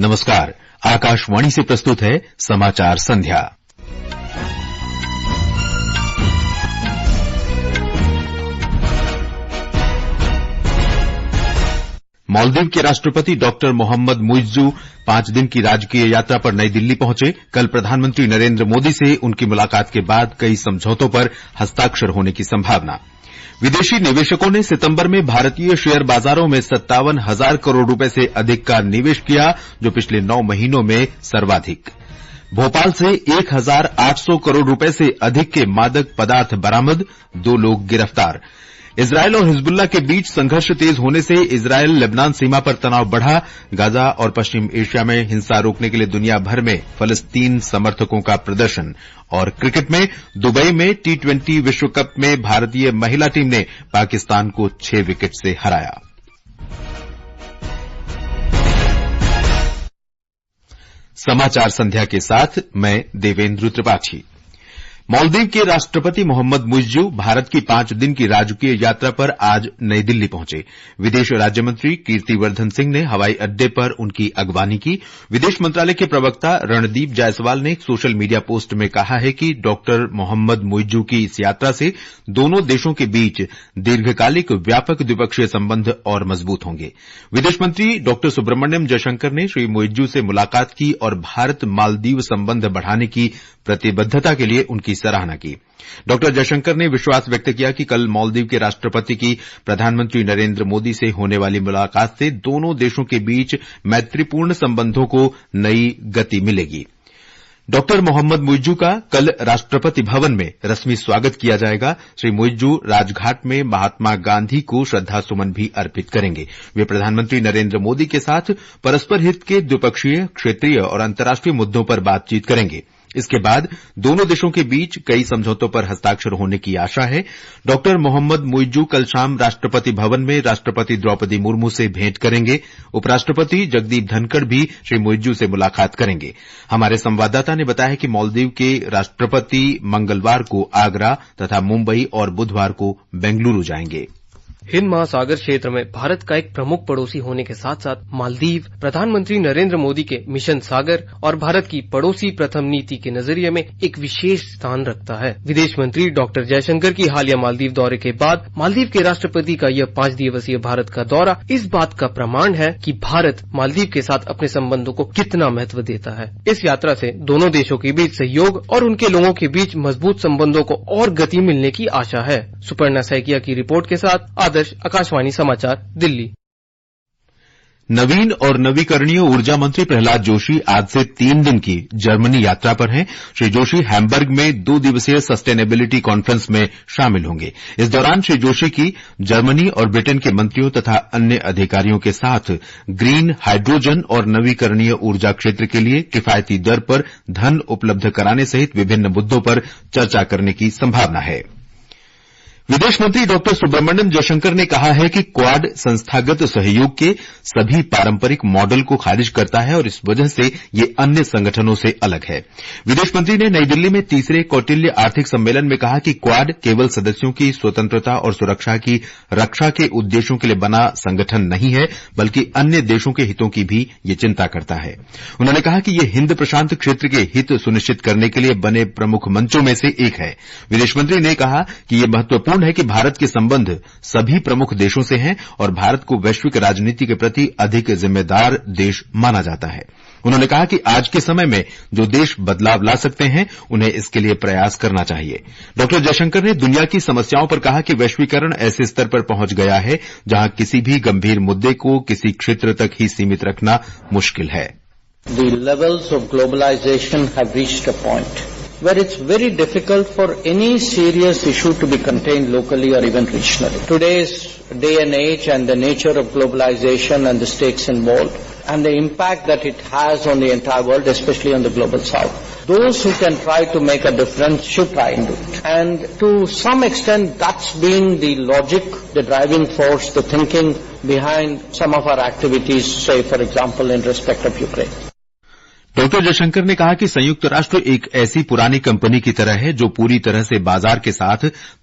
नमस्कार, आकाशवाणी से प्रस्तुत है समाचार संध्या। मालदीव के राष्ट्रपति डॉक्टर मोहम्मद मुइज्जू 5 दिन की राजकीय यात्रा पर नई दिल्ली पहुंचे। कल प्रधानमंत्री नरेंद्र मोदी से उनकी मुलाकात के बाद कई समझौतों पर हस्ताक्षर होने की संभावना। विदेशी निवेशकों ने सितंबर में भारतीय शेयर बाजारों में 57,000 करोड़ रुपए से अधिक का निवेश किया, जो पिछले 9 महीनों में सर्वाधिक। भोपाल से 1,800 करोड़ रुपए से अधिक के मादक पदार्थ बरामद, 2 लोग गिरफ्तार। इजरायल और हिजबुल्लाह के बीच संघर्ष तेज होने से इजरायल लेबनान सीमा पर तनाव बढ़ा। गाजा और पश्चिम एशिया में हिंसा रोकने के लिए दुनिया भर में फलस्तीन समर्थकों का प्रदर्शन। और क्रिकेट में दुबई में T20 विश्व कप में भारतीय महिला टीम ने पाकिस्तान को 6 विकेट से हराया। समाचार संध्या के साथ मैं देवेंद्र त्रिपाठी। मालदीव के राष्ट्रपति मोहम्मद मुइज्जू भारत की 5 दिन की राजकीय यात्रा पर आज नई दिल्ली पहुंचे। विदेश राज्यमंत्री कीर्तिवर्धन सिंह ने हवाई अड्डे पर उनकी अगवानी की। विदेश मंत्रालय के प्रवक्ता रणदीप जायसवाल ने एक सोशल मीडिया पोस्ट में कहा है कि डॉक्टर मोहम्मद मुइज्जू की इस यात्रा से दोनों देशों के बीच दीर्घकालिक व्यापक द्विपक्षीय संबंध और मजबूत होंगे। विदेश मंत्री डॉक्टर सुब्रमण्यम जयशंकर ने श्री मुइज्जू से मुलाकात की और भारत मालदीव संबंध बढ़ाने की प्रतिबद्धता के लिए उनकी सराहना की। डॉक्टर जयशंकर ने विश्वास व्यक्त किया कि कल मालदीव के राष्ट्रपति की प्रधानमंत्री नरेंद्र मोदी से होने वाली मुलाकात से दोनों देशों के बीच मैत्रीपूर्ण संबंधों को नई गति मिलेगी। डॉक्टर मोहम्मद मुइज्जू का कल राष्ट्रपति भवन में रस्मी स्वागत किया जाएगा। श्री मुइज्जू राजघाट में महात्मा गांधी को श्रद्धासुमन भी अर्पित करेंगे। वे प्रधानमंत्री नरेंद्र मोदी के साथ परस्पर हित के द्विपक्षीय, क्षेत्रीय और अंतर्राष्ट्रीय मुद्दों पर बातचीत करेंगे। इसके बाद दोनों देशों के बीच कई समझौतों पर हस्ताक्षर होने की आशा है। डॉक्टर मोहम्मद मुइज्जू कल शाम राष्ट्रपति भवन में राष्ट्रपति द्रौपदी मुर्मू से भेंट करेंगे। उपराष्ट्रपति जगदीप धनखड़ भी श्री मुइज्जू से मुलाकात करेंगे। हमारे संवाददाता ने बताया कि मालदीव के राष्ट्रपति मंगलवार को आगरा तथा मुंबई और बुधवार को बेंगलुरु जाएंगे। हिंद महासागर क्षेत्र में भारत का एक प्रमुख पड़ोसी होने के साथ साथ मालदीव प्रधानमंत्री नरेंद्र मोदी के मिशन सागर और भारत की पड़ोसी प्रथम नीति के नजरिए में एक विशेष स्थान रखता है। विदेश मंत्री डॉक्टर जयशंकर की हालिया मालदीव दौरे के बाद मालदीव के राष्ट्रपति का यह 5 दिवसीय भारत का दौरा इस बात का प्रमाण है कि भारत मालदीव के साथ अपने संबंधों को कितना महत्व देता है। इस यात्रा से दोनों देशों के बीच सहयोग और उनके लोगों के बीच मजबूत संबंधों को और गति मिलने की आशा है। सुपर्णा सैकिया की रिपोर्ट के साथ आदर्श, आकाशवाणी समाचार, दिल्ली। नवीन और नवीकरणीय ऊर्जा मंत्री प्रहलाद जोशी आज से 3 दिन की जर्मनी यात्रा पर हैं। श्री जोशी हैम्बर्ग में 2 दिवसीय सस्टेनेबिलिटी कॉन्फ्रेंस में शामिल होंगे। इस दौरान श्री जोशी की जर्मनी और ब्रिटेन के मंत्रियों तथा अन्य अधिकारियों के साथ ग्रीन, हाइड्रोजन और नवीकरणीय ऊर्जा क्षेत्र के लिए किफायती दर पर धन उपलब्ध कराने सहित विभिन्न मुद्दों पर चर्चा करने की संभावना है। विदेश मंत्री डॉक्टर सुब्रमण्यम जयशंकर ने कहा है कि क्वाड संस्थागत सहयोग के सभी पारंपरिक मॉडल को खारिज करता है और इस वजह से ये अन्य संगठनों से अलग है। विदेश मंत्री ने नई दिल्ली में 3रे कौटिल्य आर्थिक सम्मेलन में कहा कि क्वाड केवल सदस्यों की स्वतंत्रता और सुरक्षा की रक्षा के उद्देश्यों के लिए बना संगठन नहीं है, बल्कि अन्य देशों के हितों की भी ये चिंता करता है। उन्होंने कहा कि ये हिंद प्रशांत क्षेत्र के हित सुनिश्चित करने के लिए बने प्रमुख मंचों में से एक है। विदेश मंत्री ने कहा कि ये महत्वपूर्ण है कि भारत के संबंध सभी प्रमुख देशों से हैं और भारत को वैश्विक राजनीति के प्रति अधिक जिम्मेदार देश माना जाता है। उन्होंने कहा कि आज के समय में जो देश बदलाव ला सकते हैं, उन्हें इसके लिए प्रयास करना चाहिए। डॉक्टर जयशंकर ने दुनिया की समस्याओं पर कहा कि वैश्वीकरण ऐसे स्तर पर पहुंच गया है जहां किसी भी गंभीर मुद्दे को किसी क्षेत्र तक ही सीमित रखना मुश्किल है। The levels of globalization have reached a point where it's very difficult for any serious issue to be contained locally or even regionally. Today's day and age and the nature of globalization and the stakes involved and the impact that it has on the entire world, especially on the global south. Those who can try to make a difference should try and do it. And to some extent, that's been the logic, the driving force, the thinking behind some of our activities, say, for example, in respect of Ukraine. Doctor Jaishankar ने कहा कि संयुक्त राष्ट्र एक ऐसी पुरानी company की तरह है जो पूरी तरह से बाजार के साथ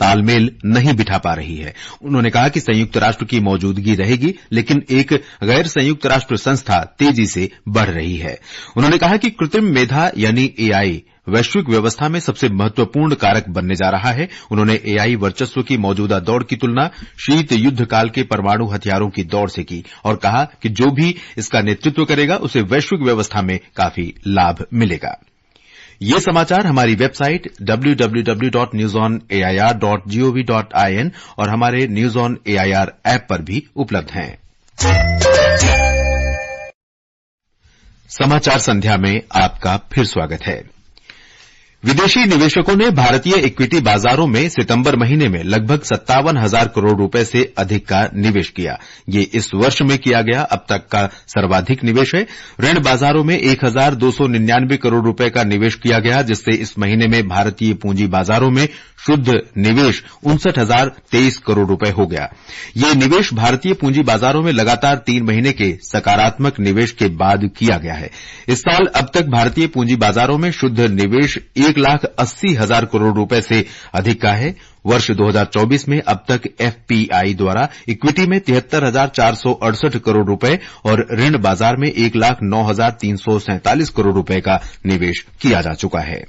तालमेल नहीं बिठा पा रही है। उन्होंने कहा कि संयुक्त राष्ट्र की मौजूदगी रहेगी, लेकिन एक गैर संयुक्त राष्ट्र संस्था तेजी से बढ़ रही है। उन्होंने कहा कि कृत्रिम मेधा यानी एआई वैश्विक व्यवस्था में सबसे महत्वपूर्ण कारक बनने जा रहा है। उन्होंने एआई वर्चस्व की मौजूदा दौड़ की तुलना शीत युद्ध काल के परमाणु हथियारों की दौड़ से की और कहा कि जो भी इसका नेतृत्व करेगा उसे वैश्विक व्यवस्था में काफी लाभ मिलेगा। ये समाचार हमारी वेबसाइट www.newsonair.gov.in और हमारे न्यूज ऑन एआईआर ऐप पर भी उपलब्ध हैं। समाचार संध्या में आपका फिर स्वागत है। विदेशी निवेशकों ने भारतीय इक्विटी बाजारों में सितंबर महीने में लगभग 57,000 करोड़ रुपए से अधिक का निवेश किया। ये इस वर्ष में किया गया अब तक का सर्वाधिक निवेश है। ऋण बाजारों में 1,299 करोड़ रुपए का निवेश किया गया, जिससे इस महीने में भारतीय पूंजी बाजारों में शुद्ध निवेश 59,023 करोड़ रुपए हो गया। ये निवेश भारतीय पूंजी बाजारों में लगातार 3 महीने के सकारात्मक निवेश के बाद किया गया है। इस साल अब तक भारतीय पूंजी बाजारों में शुद्ध निवेश 1,80,000 करोड़ रुपए से अधिक का है। वर्ष 2024 में अब तक एफपीआई द्वारा इक्विटी में 73,468 करोड़ रुपए और ऋण बाजार में 1,09,347 करोड़ रुपए का निवेश किया जा चुका है।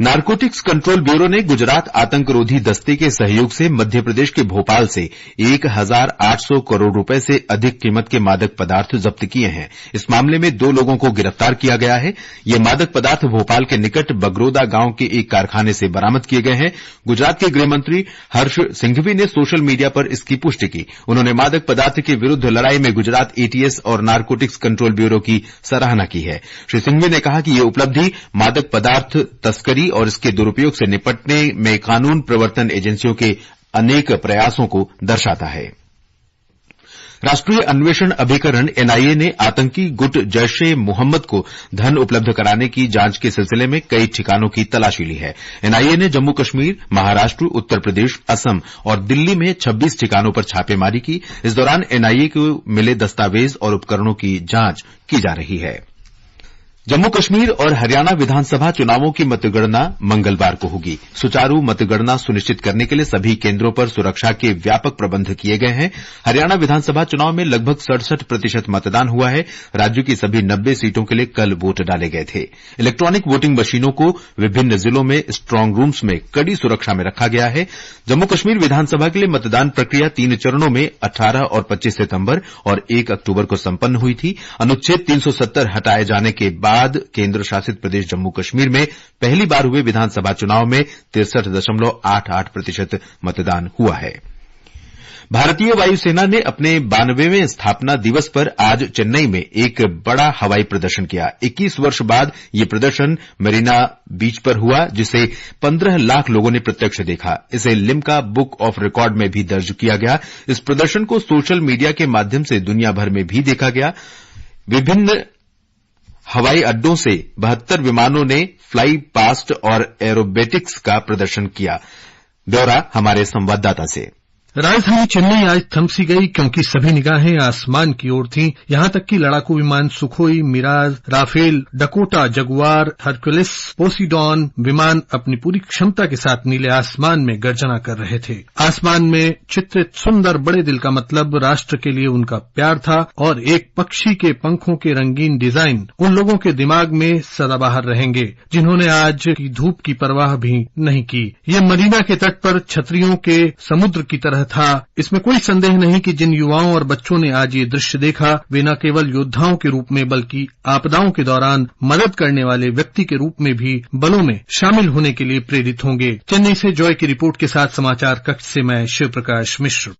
नारकोटिक्स कंट्रोल ब्यूरो ने गुजरात आतंकरोधी दस्ते के सहयोग से मध्य प्रदेश के भोपाल से 1,800 करोड़ रुपए से अधिक कीमत के मादक पदार्थ जब्त किए हैं। इस मामले में 2 लोगों को गिरफ्तार किया गया है। ये मादक पदार्थ भोपाल के निकट बगरोदा गांव के एक कारखाने से बरामद किए गए हैं। गुजरात के गृहमंत्री हर्ष सिंघवी ने सोशल मीडिया पर इसकी पुष्टि की। उन्होंने मादक पदार्थ के विरुद्ध लड़ाई में गुजरात एटीएस और नारकोटिक्स कंट्रोल ब्यूरो की सराहना की है। श्री सिंघवी ने कहा कि ये उपलब्धि मादक पदार्थ तस्करी और इसके दुरुपयोग से निपटने में कानून प्रवर्तन एजेंसियों के अनेक प्रयासों को दर्शाता है। राष्ट्रीय अन्वेषण अभिकरण एनआईए ने आतंकी गुट जैश-ए-मोहम्मद को धन उपलब्ध कराने की जांच के सिलसिले में कई ठिकानों की तलाशी ली है। एनआईए ने जम्मू कश्मीर, महाराष्ट्र, उत्तर प्रदेश, असम और दिल्ली में 26 ठिकानों पर छापेमारी की। इस दौरान एनआईए को मिले दस्तावेज और उपकरणों की जांच की जा रही है। जम्मू कश्मीर और हरियाणा विधानसभा चुनावों की मतगणना मंगलवार को होगी। सुचारू मतगणना सुनिश्चित करने के लिए सभी केन्द्रों पर सुरक्षा के व्यापक प्रबंध किए गए हैं। हरियाणा विधानसभा चुनाव में लगभग 67% मतदान हुआ है। राज्य की सभी 90 सीटों के लिए कल वोट डाले गए थे। इलेक्ट्रॉनिक वोटिंग मशीनों को विभिन्न जिलों में स्ट्रांग रूम्स में कड़ी सुरक्षा में रखा गया है। जम्मू कश्मीर विधानसभा के लिए मतदान प्रक्रिया 3 चरणों में 18 और 25 सितंबर और 1 अक्टूबर को संपन्न हुई थी। अनुच्छेद 370 हटाए जाने के बाद केंद्र शासित प्रदेश जम्मू कश्मीर में पहली बार हुए विधानसभा चुनाव में 63.88% मतदान हुआ है। भारतीय वायुसेना ने अपने 92वें स्थापना दिवस पर आज चेन्नई में एक बड़ा हवाई प्रदर्शन किया। 21 वर्ष बाद ये प्रदर्शन मरीना बीच पर हुआ, जिसे 15 लाख लोगों ने प्रत्यक्ष देखा। इसे लिम्का बुक ऑफ रिकॉर्ड में भी दर्ज किया गया। इस प्रदर्शन को सोशल मीडिया के माध्यम से दुनिया भर में भी देखा गया। विभिन्न हवाई अड्डों से 72 विमानों ने फ्लाई पास्ट और एरोबेटिक्स का प्रदर्शन किया। ब्यौरा हमारे संवाददाता से। राजधानी चेन्नई आज थमसी गई क्योंकि सभी निगाहें आसमान की ओर थीं। यहां तक कि लड़ाकू विमान Sukhoi, Mirage, Rafale, Dakota, Jaguar, Hercules, Poseidon विमान अपनी पूरी क्षमता के साथ नीले आसमान में गर्जना कर रहे थे। आसमान में चित्रित सुंदर बड़े दिल का मतलब राष्ट्र के लिए उनका प्यार था और एक पक्षी के पंखों के रंगीन डिजाइन उन लोगों के दिमाग में सदाबहार रहेंगे जिन्होंने आज की धूप की परवाह भी नहीं की। यह मदीना के तट पर छतरियों के समुद्र की तरह था। इसमें कोई संदेह नहीं कि जिन युवाओं और बच्चों ने आज ये दृश्य देखा, वे न केवल योद्धाओं के रूप में बल्कि आपदाओं के दौरान मदद करने वाले व्यक्ति के रूप में भी बलों में शामिल होने के लिए प्रेरित होंगे। चेन्नई से जॉय की रिपोर्ट के साथ समाचार कक्ष से मैं शिव प्रकाश मिश्र।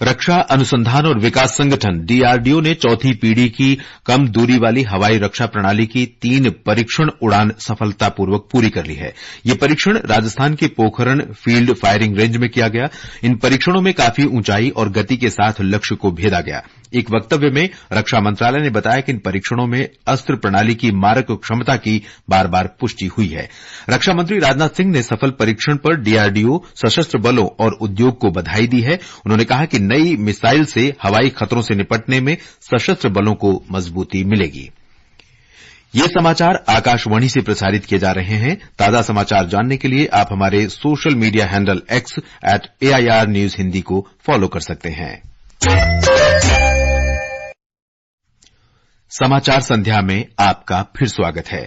रक्षा अनुसंधान और विकास संगठन डीआरडीओ ने चौथी पीढ़ी की कम दूरी वाली हवाई रक्षा प्रणाली की 3 परीक्षण उड़ान सफलतापूर्वक पूरी कर ली है। ये परीक्षण राजस्थान के पोखरण फील्ड फायरिंग रेंज में किया गया। इन परीक्षणों में काफी ऊंचाई और गति के साथ लक्ष्य को भेदा गया। एक वक्तव्य में रक्षा मंत्रालय ने बताया कि इन परीक्षणों में अस्त्र प्रणाली की मारक क्षमता की बार बार पुष्टि हुई है। रक्षा मंत्री राजनाथ सिंह ने सफल परीक्षण पर डीआरडीओ, सशस्त्र बलों और उद्योग को बधाई दी है। उन्होंने कहा कि नई मिसाइल से हवाई खतरों से निपटने में सशस्त्र बलों को मजबूती मिलेगी। ये समाचार आकाशवाणी से प्रसारित किए जा रहे हैं। ताजा समाचार जानने के लिए आप हमारे social media handle X @AIR News Hindi को फॉलो कर सकते हैं। समाचार संध्या में आपका फिर स्वागत है।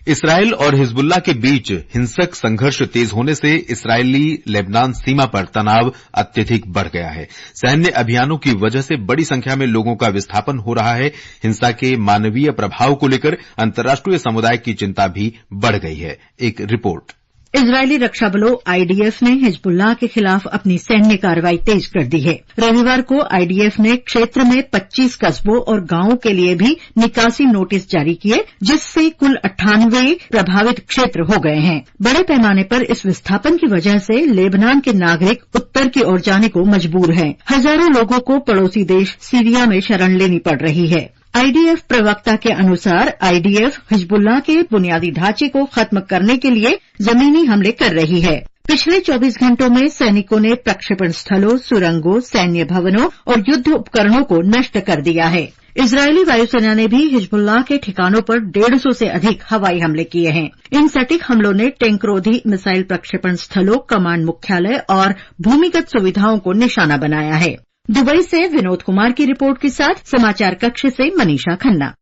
इसराइल और हिजबुल्लाह के बीच हिंसक संघर्ष तेज होने से इसराइली लेबनान सीमा पर तनाव अत्यधिक बढ़ गया है। सैन्य अभियानों की वजह से बड़ी संख्या में लोगों का विस्थापन हो रहा है। हिंसा के मानवीय प्रभाव को लेकर अंतर्राष्ट्रीय समुदाय की चिंता भी बढ़ गई है। एक रिपोर्ट। इजरायली रक्षा बलों आईडीएफ ने हिजबुल्लाह के खिलाफ अपनी सैन्य कार्रवाई तेज कर दी है। रविवार को आईडीएफ ने क्षेत्र में 25 कस्बों और गांवों के लिए भी निकासी नोटिस जारी किए, जिससे कुल 98 प्रभावित क्षेत्र हो गए हैं। बड़े पैमाने पर इस विस्थापन की वजह से लेबनान के नागरिक उत्तर की ओर जाने को मजबूर हैं। हजारों लोगों को पड़ोसी देश सीरिया में शरण लेनी पड़ रही है। आईडीएफ प्रवक्ता के अनुसार आईडीएफ हिजबुल्लाह के बुनियादी ढांचे को खत्म करने के लिए जमीनी हमले कर रही है। पिछले 24 घंटों में सैनिकों ने प्रक्षेपण स्थलों, सुरंगों, सैन्य भवनों और युद्ध उपकरणों को नष्ट कर दिया है। इजरायली वायुसेना ने भी हिजबुल्लाह के ठिकानों पर 150 से अधिक हवाई हमले किए हैं। इन सटीक हमलों ने टैंकरोधी मिसाइल प्रक्षेपण स्थलों, कमांड मुख्यालय और भूमिगत सुविधाओं को निशाना बनाया है। दुबई से विनोद कुमार की रिपोर्ट के साथ समाचार कक्ष से मनीषा खन्ना।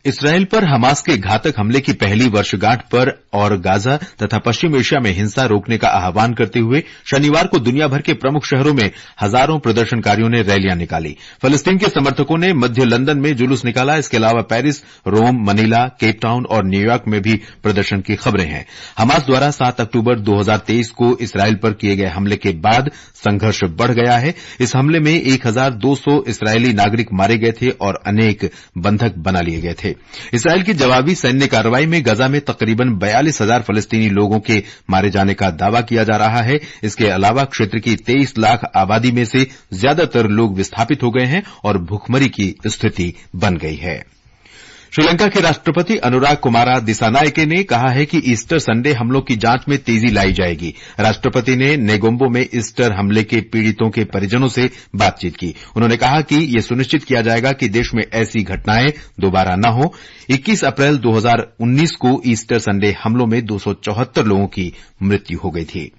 इसराइल पर हमास के घातक हमले की पहली वर्षगांठ पर और गाजा तथा पश्चिम एशिया में हिंसा रोकने का आह्वान करते हुए शनिवार को दुनिया भर के प्रमुख शहरों में हजारों प्रदर्शनकारियों ने रैलियां निकाली। फलस्तीन के समर्थकों ने मध्य लंदन में जुलूस निकाला। इसके अलावा पेरिस, रोम, मनीला, केपटाउन और न्यूयॉर्क में भी प्रदर्शन की खबरें हैं। हमास द्वारा 7 अक्टूबर 2023 को इसराइल पर किए गए हमले के बाद संघर्ष बढ़ गया है। इस हमले में 1200 इसराइली नागरिक मारे गए थे और अनेक बंधक बना लिए गए थे। इसराइल की जवाबी सैन्य कार्रवाई में गजा में तकरीबन 42,000 फलस्तीनी लोगों के मारे जाने का दावा किया जा रहा है। इसके अलावा क्षेत्र की 23 लाख आबादी में से ज्यादातर लोग विस्थापित हो गए हैं और भूखमरी की स्थिति बन गई है। श्रीलंका के राष्ट्रपति अनुराग कुमारा दिसानायके ने कहा है कि ईस्टर संडे हमलों की जांच में तेजी लाई जाएगी। राष्ट्रपति ने नेगोम्बो में ईस्टर हमले के पीड़ितों के परिजनों से बातचीत की। उन्होंने कहा कि यह सुनिश्चित किया जाएगा कि देश में ऐसी घटनाएं दोबारा न हो। 21 अप्रैल 2019 को ईस्टर संडे हमलों में 274 लोगों की मृत्यु हो गई थी।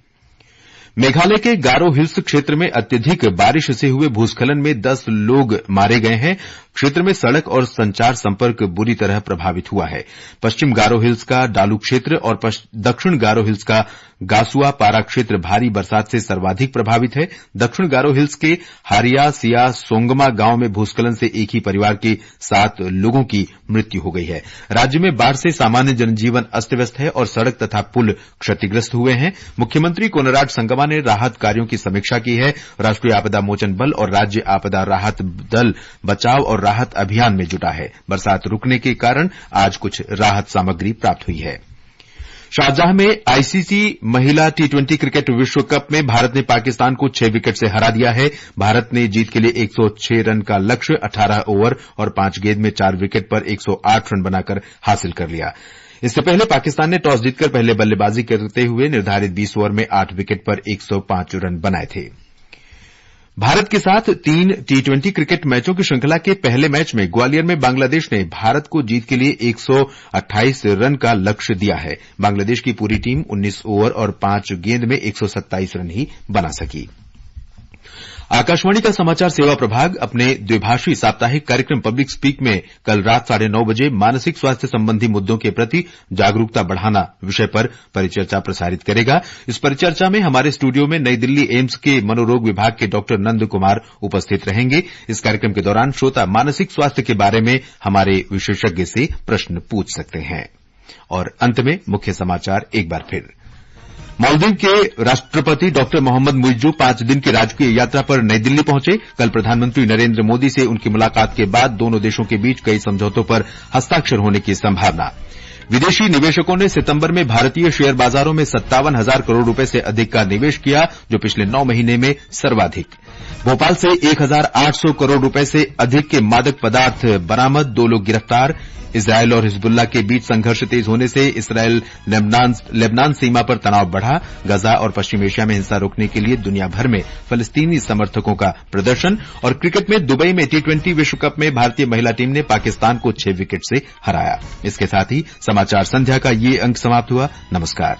मेघालय के गारो हिल्स क्षेत्र में अत्यधिक बारिश से हुए भूस्खलन में 10 लोग मारे गए हैं। क्षेत्र में सड़क और संचार संपर्क बुरी तरह प्रभावित हुआ है। पश्चिम गारो हिल्स का डालू क्षेत्र और दक्षिण गारो हिल्स का गासुआ पारा क्षेत्र भारी बरसात से सर्वाधिक प्रभावित है। दक्षिण गारो हिल्स के हारिया सिया सोंगमा गांव में भूस्खलन से एक ही परिवार के 7 लोगों की मृत्यु हो गई है। राज्य में बाढ़ से सामान्य जनजीवन अस्त व्यस्त है और सड़क तथा पुल क्षतिग्रस्त हुए हैं। मुख्यमंत्री कोनराड संगमा ने राहत कार्यों की समीक्षा की है। राष्ट्रीय आपदा मोचन बल और राज्य आपदा राहत दल बचाव और राहत अभियान में जुटा है। बरसात रुकने के कारण आज कुछ राहत सामग्री प्राप्त हुई है। शारजाह में आईसीसी महिला T20 क्रिकेट विश्व कप में भारत ने पाकिस्तान को 6 विकेट से हरा दिया है। भारत ने जीत के लिए 106 रन का लक्ष्य 18 ओवर और 5 गेंद में 4 विकेट पर 108 रन बनाकर हासिल कर लिया। इससे पहले पाकिस्तान ने टॉस जीतकर पहले बल्लेबाजी करते हुए निर्धारित 20 ओवर में 8 विकेट पर 105 रन बनाए थे। भारत के साथ 3 T20 क्रिकेट मैचों की श्रृंखला के पहले मैच में ग्वालियर में बांग्लादेश ने भारत को जीत के लिए 128 रन का लक्ष्य दिया है। बांग्लादेश की पूरी टीम 19 ओवर और 5 गेंद में 127 रन ही बना सकी। आकाशवाणी का समाचार सेवा प्रभाग अपने द्विभाषी साप्ताहिक कार्यक्रम पब्लिक स्पीक में कल रात 9:30 बजे मानसिक स्वास्थ्य संबंधी मुद्दों के प्रति जागरूकता बढ़ाना विषय पर परिचर्चा प्रसारित करेगा। इस परिचर्चा में हमारे स्टूडियो में नई दिल्ली एम्स के मनोरोग विभाग के डॉक्टर नंद कुमार उपस्थित रहेंगे। इस कार्यक्रम के दौरान श्रोता मानसिक स्वास्थ्य के बारे में हमारे विशेषज्ञ से प्रश्न पूछ सकते हैं। और अंत में मुख्य समाचार एक बार फिर। मालदीव के राष्ट्रपति डॉक्टर मोहम्मद मुइज्जू 5 दिन की राजकीय यात्रा पर नई दिल्ली पहुंचे। कल प्रधानमंत्री नरेंद्र मोदी से उनकी मुलाकात के बाद दोनों देशों के बीच कई समझौतों पर हस्ताक्षर होने की संभावना। विदेशी निवेशकों ने सितंबर में भारतीय शेयर बाजारों में 57,000 करोड़ रुपए से अधिक का निवेश किया, जो पिछले 9 महीने में सर्वाधिक। भोपाल से 1800 करोड़ रुपए से अधिक के मादक पदार्थ बरामद, 2 लोग गिरफ्तार। इजरायल और हिजबुल्लाह के बीच संघर्ष तेज होने से इसराइल लेबनान सीमा पर तनाव बढ़ा। गजा और पश्चिम एशिया में हिंसा रोकने के लिए दुनिया भर में फलस्तीनी समर्थकों का प्रदर्शन। और क्रिकेट में दुबई में T20 विश्व कप में भारतीय महिला टीम ने पाकिस्तान को 6 विकेट से हराया। इसके साथ ही समाचार संध्या का ये अंक समाप्त हुआ। नमस्कार।